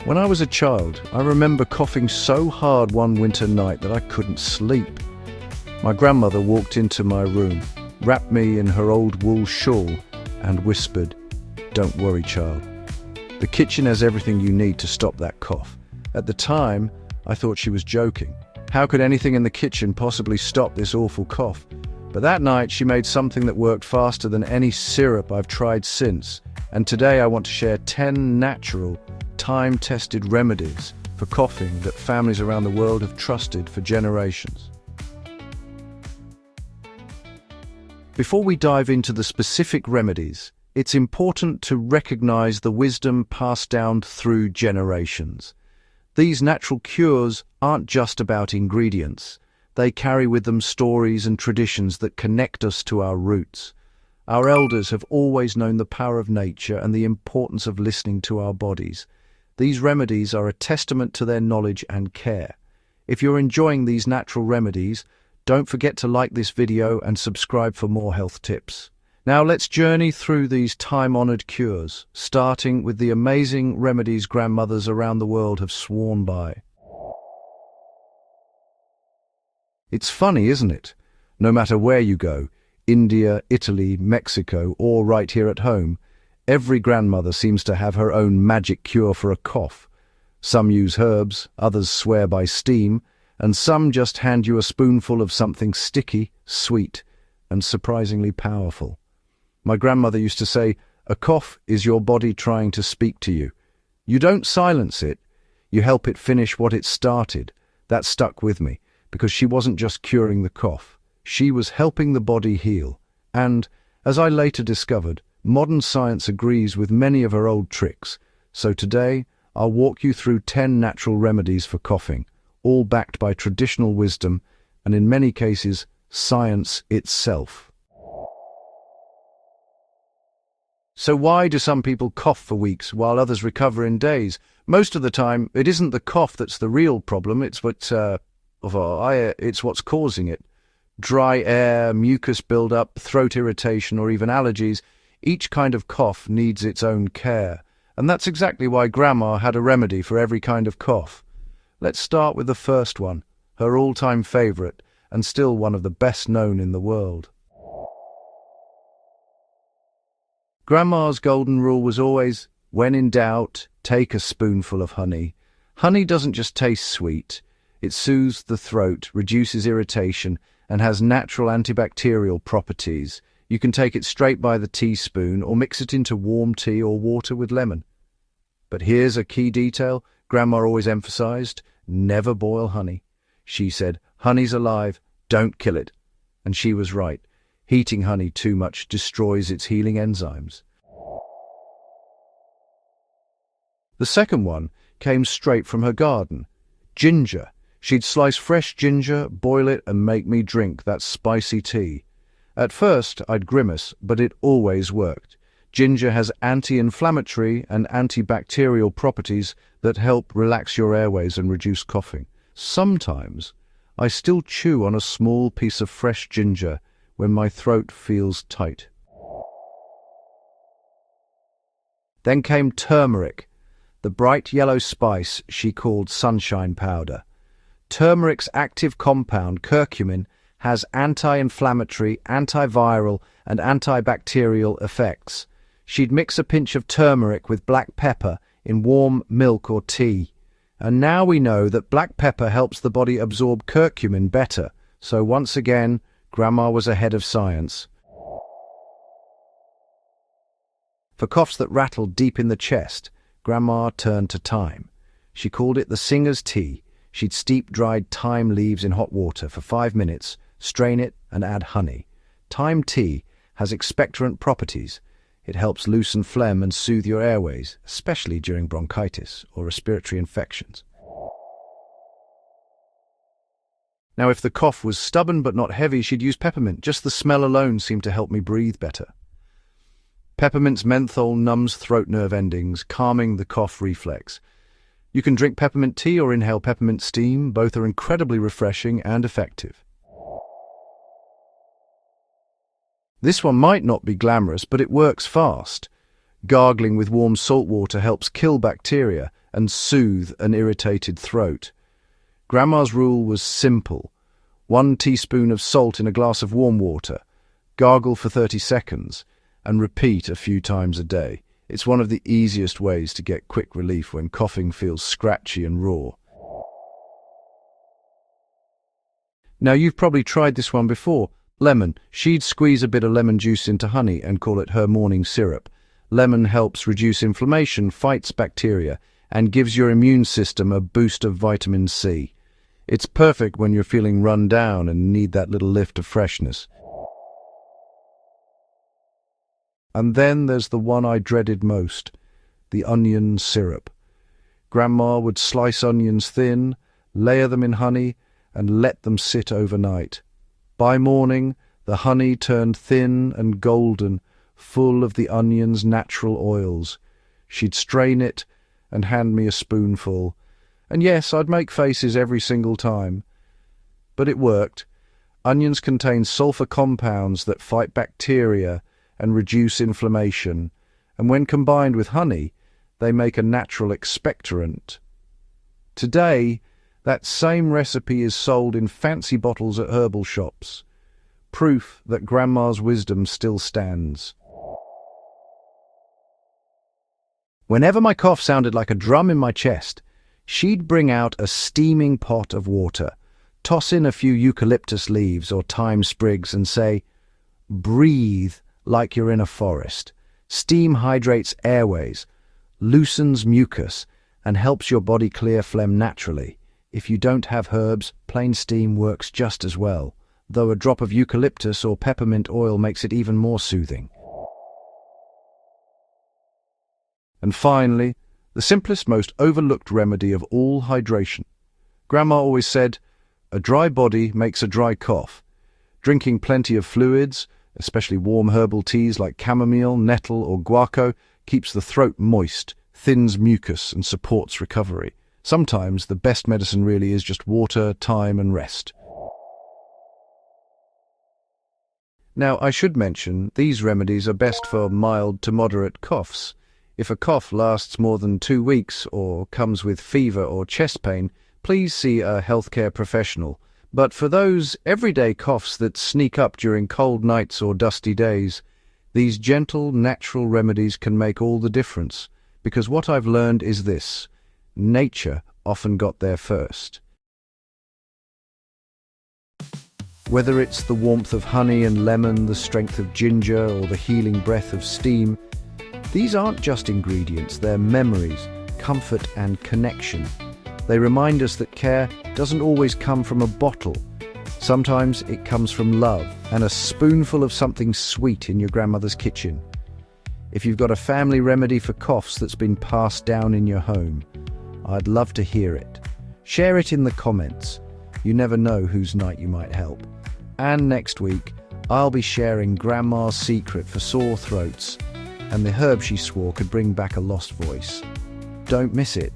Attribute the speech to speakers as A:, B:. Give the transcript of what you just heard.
A: When I was a child, I remember coughing so hard one winter night that I couldn't sleep. My grandmother walked into my room, wrapped me in her old wool shawl, and whispered, "Don't worry, child. The kitchen has everything you need to stop that cough." At the time, I thought she was joking. How could anything in the kitchen possibly stop this awful cough? But that night, she made something that worked faster than any syrup I've tried since. And today I want to share 10 natural, time-tested remedies for coughing that families around the world have trusted for generations. Before we dive into the specific remedies, it's important to recognize the wisdom passed down through generations. These natural cures aren't just about ingredients. They carry with them stories and traditions that connect us to our roots. Our elders have always known the power of nature and the importance of listening to our bodies. These remedies are a testament to their knowledge and care. If you're enjoying these natural remedies, don't forget to like this video and subscribe for more health tips. Now let's journey through these time-honored cures, starting with the amazing remedies grandmothers around the world have sworn by. It's funny, isn't it? No matter where you go, India, Italy, Mexico, or right here at home, every grandmother seems to have her own magic cure for a cough. Some use herbs, others swear by steam, and some just hand you a spoonful of something sticky, sweet, and surprisingly powerful. My grandmother used to say, "A cough is your body trying to speak to you. You don't silence it, you help it finish what it started." That stuck with me, because she wasn't just curing the cough, she was helping the body heal. And, as I later discovered, modern science agrees with many of her old tricks. So today, I'll walk you through 10 natural remedies for coughing, all backed by traditional wisdom, and in many cases, science itself. So why do some people cough for weeks while others recover in days? Most of the time, it isn't the cough that's the real problem, it's what's causing it. Dry air, mucus buildup, throat irritation, or even allergies. Each kind of cough needs its own care. And that's exactly why Grandma had a remedy for every kind of cough. Let's start with the first one, her all-time favorite, and still one of the best known in the world. Grandma's golden rule was always, when in doubt, take a spoonful of honey. Honey doesn't just taste sweet. It soothes the throat, reduces irritation, and has natural antibacterial properties. You can take it straight by the teaspoon or mix it into warm tea or water with lemon. But here's a key detail Grandma always emphasized: never boil honey. She said, "Honey's alive, don't kill it." And she was right. Heating honey too much destroys its healing enzymes. The second one came straight from her garden. Ginger. She'd slice fresh ginger, boil it, and make me drink that spicy tea. At first, I'd grimace, but it always worked. Ginger has anti-inflammatory and antibacterial properties that help relax your airways and reduce coughing. Sometimes, I still chew on a small piece of fresh ginger when my throat feels tight. Then came turmeric, the bright yellow spice she called sunshine powder. Turmeric's active compound, curcumin, has anti-inflammatory, antiviral, and antibacterial effects. She'd mix a pinch of turmeric with black pepper in warm milk or tea. And now we know that black pepper helps the body absorb curcumin better. So once again, Grandma was ahead of science. For coughs that rattled deep in the chest, Grandma turned to thyme. She called it the singer's tea. She'd steep dried thyme leaves in hot water for 5 minutes, strain it, and add honey. Thyme tea has expectorant properties. It helps loosen phlegm and soothe your airways, especially during bronchitis or respiratory infections. Now, if the cough was stubborn but not heavy, she'd use peppermint. Just the smell alone seemed to help me breathe better. Peppermint's menthol numbs throat nerve endings, calming the cough reflex. You can drink peppermint tea or inhale peppermint steam. Both are incredibly refreshing and effective. This one might not be glamorous, but it works fast. Gargling with warm salt water helps kill bacteria, and soothe an irritated throat. Grandma's rule was simple. 1 teaspoon of salt in a glass of warm water, gargle for 30 seconds, and repeat a few times a day. It's one of the easiest ways to get quick relief when coughing feels scratchy and raw. Now, you've probably tried this one before. Lemon. She'd squeeze a bit of lemon juice into honey and call it her morning syrup. Lemon helps reduce inflammation, fights bacteria, and gives your immune system a boost of vitamin C. It's perfect when you're feeling run down and need that little lift of freshness. And then there's the one I dreaded most, the onion syrup. Grandma would slice onions thin, layer them in honey, and let them sit overnight. By morning, the honey turned thin and golden, full of the onion's natural oils. She'd strain it and hand me a spoonful. And yes, I'd make faces every single time. But it worked. Onions contain sulfur compounds that fight bacteria and reduce inflammation, and when combined with honey, they make a natural expectorant. Today, that same recipe is sold in fancy bottles at herbal shops. Proof that Grandma's wisdom still stands. Whenever my cough sounded like a drum in my chest, she'd bring out a steaming pot of water, toss in a few eucalyptus leaves or thyme sprigs and say, "Breathe like you're in a forest. Steam hydrates airways, loosens mucus, and helps your body clear phlegm naturally. If you don't have herbs, plain steam works just as well, though a drop of eucalyptus or peppermint oil makes it even more soothing." And finally, the simplest, most overlooked remedy of all hydration. Grandma always said, "A dry body makes a dry cough." Drinking plenty of fluids, especially warm herbal teas like chamomile, nettle, or guaco, keeps the throat moist, thins mucus, and supports recovery. Sometimes the best medicine really is just water, time, and rest. Now, I should mention, these remedies are best for mild to moderate coughs. If a cough lasts more than 2 weeks or comes with fever or chest pain, please see a healthcare professional. But for those everyday coughs that sneak up during cold nights or dusty days, these gentle, natural remedies can make all the difference. Because what I've learned is this: nature often got there first. Whether it's the warmth of honey and lemon, the strength of ginger, or the healing breath of steam, these aren't just ingredients, they're memories, comfort, and connection. They remind us that care doesn't always come from a bottle. Sometimes it comes from love and a spoonful of something sweet in your grandmother's kitchen. If you've got a family remedy for coughs that's been passed down in your home, I'd love to hear it. Share it in the comments. You never know whose night you might help. And next week, I'll be sharing Grandma's secret for sore throats and the herb she swore could bring back a lost voice. Don't miss it.